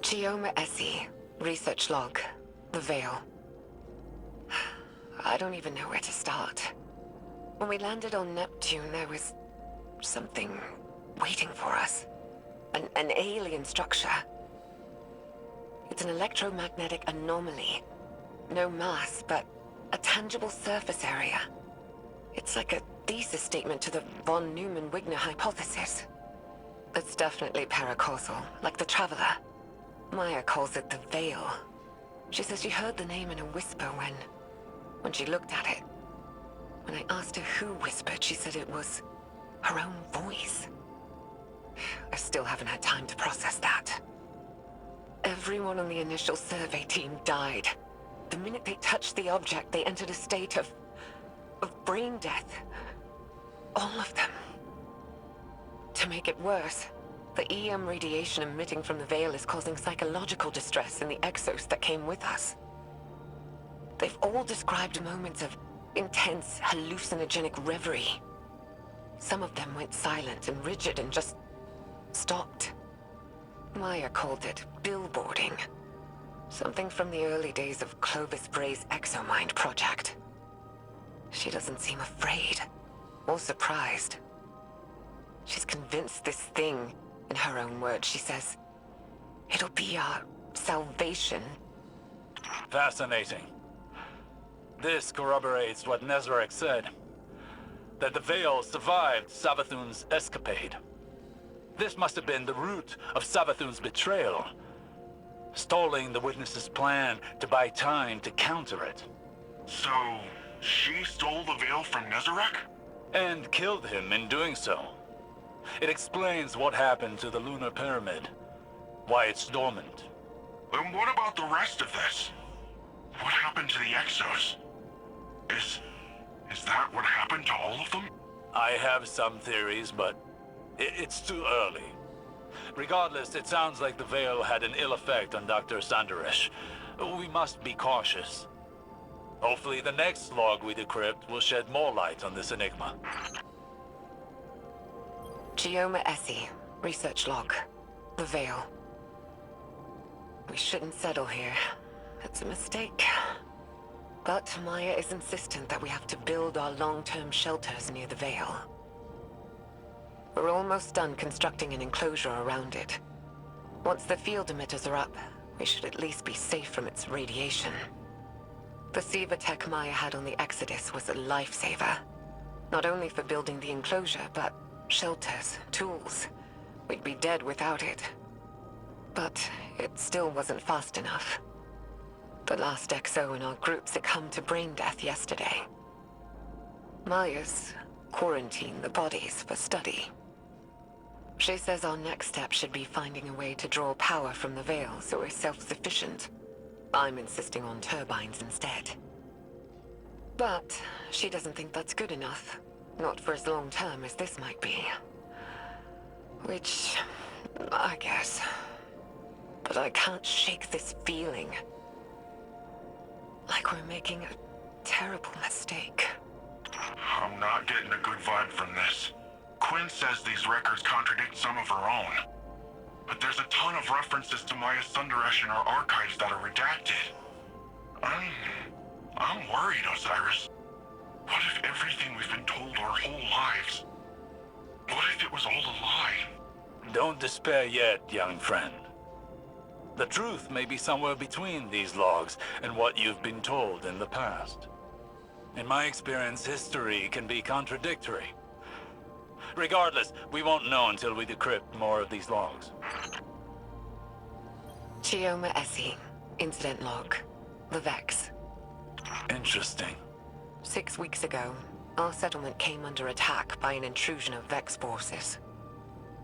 SI, research log, the Veil. I don't even know where to start. When we landed on Neptune, there was something waiting for us. An alien structure. It's an electromagnetic anomaly. No mass, but a tangible surface area. It's like a thesis statement to the von Neumann-Wigner hypothesis. It's definitely paracausal, like the Traveler. Maya calls it the Veil. She says she heard the name in a whisper when she looked at it. When I asked her who whispered, she said it was her own voice. I still haven't had time to process that. Everyone on the initial survey team died. The minute they touched the object, they entered a state of brain death. All of them. To make it worse, the EM radiation emitting from the Veil is causing psychological distress in the Exos that came with us. They've all described moments of intense, hallucinogenic reverie. Some of them went silent and rigid and just stopped. Maya called it billboarding. Something from the early days of Clovis Bray's Exomind project. She doesn't seem afraid or surprised. She's convinced this thing, in her own words, she says, it'll be our salvation. Fascinating. This corroborates what Nezarek said, that the Veil survived Savathun's escapade. This must have been the root of Savathun's betrayal, stalling the witness's plan to buy time to counter it. So, she stole the Veil from Nezarek? And killed him in doing so. It explains what happened to the lunar pyramid, why it's dormant. Then what about the rest of this? What happened to the Exos? Is that what happened to all of them? I have some theories, but it's too early. Regardless, it sounds like the Veil had an ill effect on Dr. Sandaresh. We must be cautious. Hopefully the next log we decrypt will shed more light on this enigma. SI, research log, the Veil. We shouldn't settle here. It's a mistake. But Maya is insistent that we have to build our long-term shelters near the Veil. We're almost done constructing an enclosure around it. Once the field emitters are up, we should at least be safe from its radiation. The SIVA tech Maya had on the Exodus was a lifesaver. Not only for building the enclosure, but shelters, tools. We'd be dead without it. But it still wasn't fast enough. The last Exo in our group succumbed to brain death yesterday. Maya's quarantined the bodies for study. She says our next step should be finding a way to draw power from the Veil so we're self-sufficient. I'm insisting on turbines instead. But she doesn't think that's good enough. Not for as long-term as this might be. Which, I guess. But I can't shake this feeling. Like we're making a terrible mistake. I'm not getting a good vibe from this. Quinn says these records contradict some of her own. But there's a ton of references to Maya Sundaresh in our archives that are redacted. I'm worried, Osiris. What if everything we've been told our whole lives? What if it was all a lie? Don't despair yet, young friend. The truth may be somewhere between these logs and what you've been told in the past. In my experience, history can be contradictory. Regardless, we won't know until we decrypt more of these logs. SI, incident log, the Vex. Interesting. 6 weeks ago, our settlement came under attack by an intrusion of Vex forces.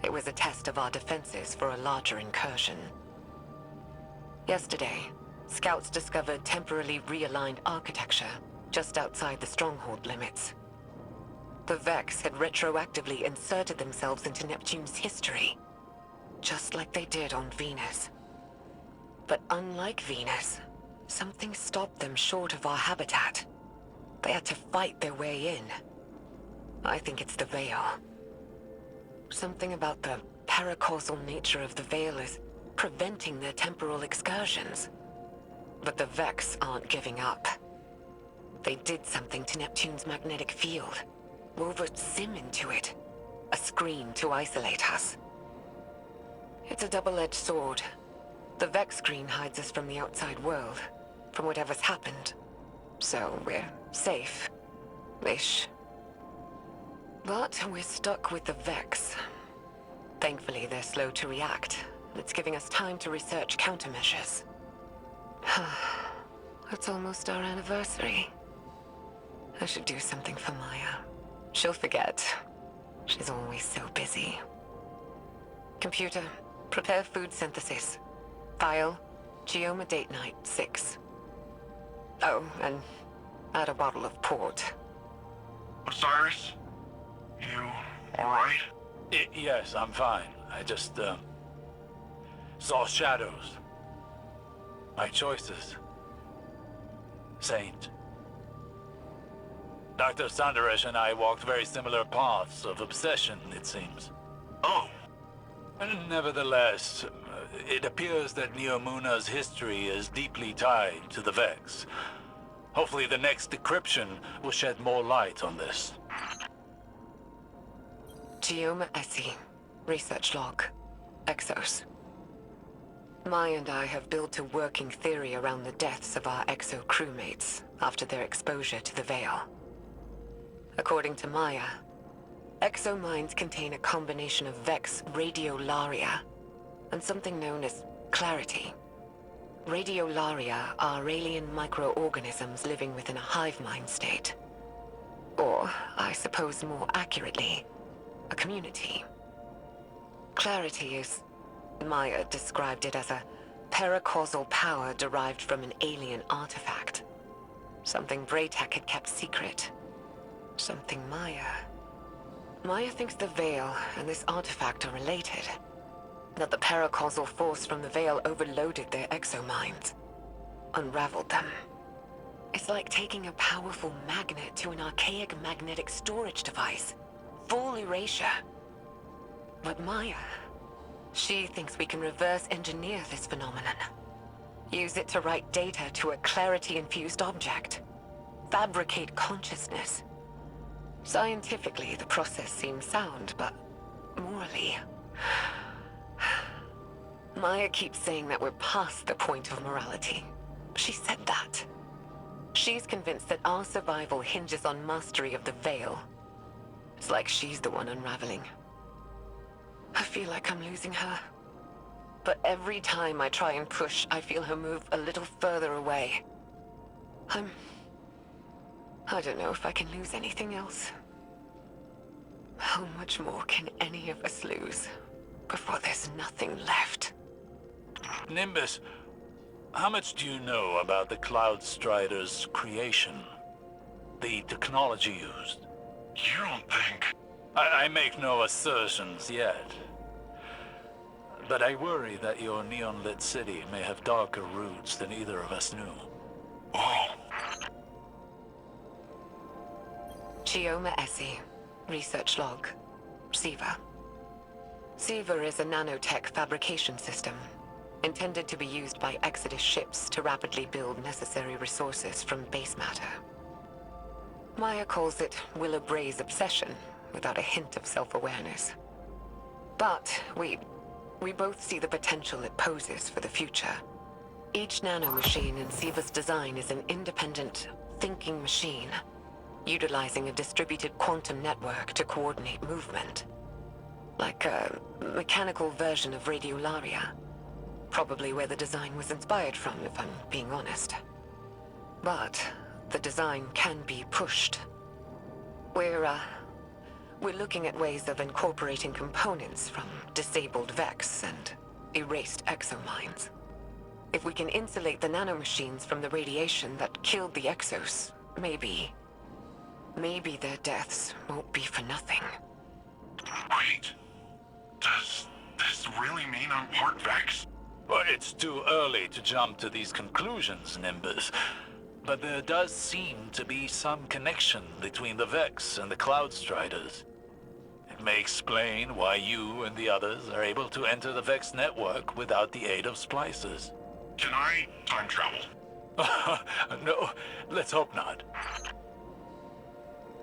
It was a test of our defenses for a larger incursion. Yesterday, scouts discovered temporarily realigned architecture just outside the stronghold limits. The Vex had retroactively inserted themselves into Neptune's history, just like they did on Venus. But unlike Venus, something stopped them short of our habitat. They had to fight their way in. I think it's the Veil. Something about the paracausal nature of the Veil is preventing their temporal excursions. But the Vex aren't giving up. They did something to Neptune's magnetic field. Wove a sim into it. A screen to isolate us. It's a double-edged sword. The Vex screen hides us from the outside world, from whatever's happened. So we're safe. Ish. But we're stuck with the Vex. Thankfully, they're slow to react. It's giving us time to research countermeasures. It's almost our anniversary. I should do something for Maya. She'll forget. She's always so busy. Computer, prepare food synthesis. File, Geoma date night 6. Oh, and add a bottle of port. Osiris? You alright? Yes, I'm fine. I just, saw shadows. My choices. Saint. Dr. Sandaresh and I walked very similar paths of obsession, it seems. Oh, Nevertheless, it appears that Neomuna's history is deeply tied to the Vex. Hopefully the next decryption will shed more light on this. Geoma SE. Research log. Exos. Maya and I have built a working theory around the deaths of our Exo crewmates after their exposure to the Veil. According to Maya, Exo minds contain a combination of Vex radiolaria and something known as clarity. Radiolaria are alien microorganisms living within a hive mind state. Or, I suppose more accurately, a community. Clarity is, Maya described it as a paracausal power derived from an alien artifact. Something Braytech had kept secret. Something Maya thinks the Veil and this artifact are related. That the paracausal force from the Veil overloaded their exominds. Unraveled them. It's like taking a powerful magnet to an archaic magnetic storage device. Full erasure. But Maya, she thinks we can reverse engineer this phenomenon. Use it to write data to a clarity-infused object. Fabricate consciousness. Scientifically, the process seems sound, but morally... Maya keeps saying that we're past the point of morality. She said that. She's convinced that our survival hinges on mastery of the Veil. It's like she's the one unraveling. I feel like I'm losing her. But every time I try and push, I feel her move a little further away. I don't know if I can lose anything else. How much more can any of us lose before there's nothing left? Nimbus, how much do you know about the Cloud Strider's creation? The technology used? you don't think... I make no assertions yet. But I worry that your neon-lit city may have darker roots than either of us knew. Oh, Geoma SE. Research log. SIVA. SIVA is a nanotech fabrication system, intended to be used by Exodus ships to rapidly build necessary resources from base matter. Maya calls it Willa Bray's obsession, without a hint of self-awareness. But we both see the potential it poses for the future. Each nanomachine in SIVA's design is an independent, thinking machine, utilizing a distributed quantum network to coordinate movement. Like a mechanical version of radiolaria. Probably where the design was inspired from, if I'm being honest. But the design can be pushed. We're looking at ways of incorporating components from disabled Vex and erased exominds. If we can insulate the nanomachines from the radiation that killed the Exos, maybe their deaths won't be for nothing. wait. Does this really mean I'm part Vex? Well, it's too early to jump to these conclusions, Nimbus. But there does seem to be some connection between the Vex and the Cloud Striders. It may explain why you and the others are able to enter the Vex network without the aid of splicers. Can I time travel? No, let's hope not.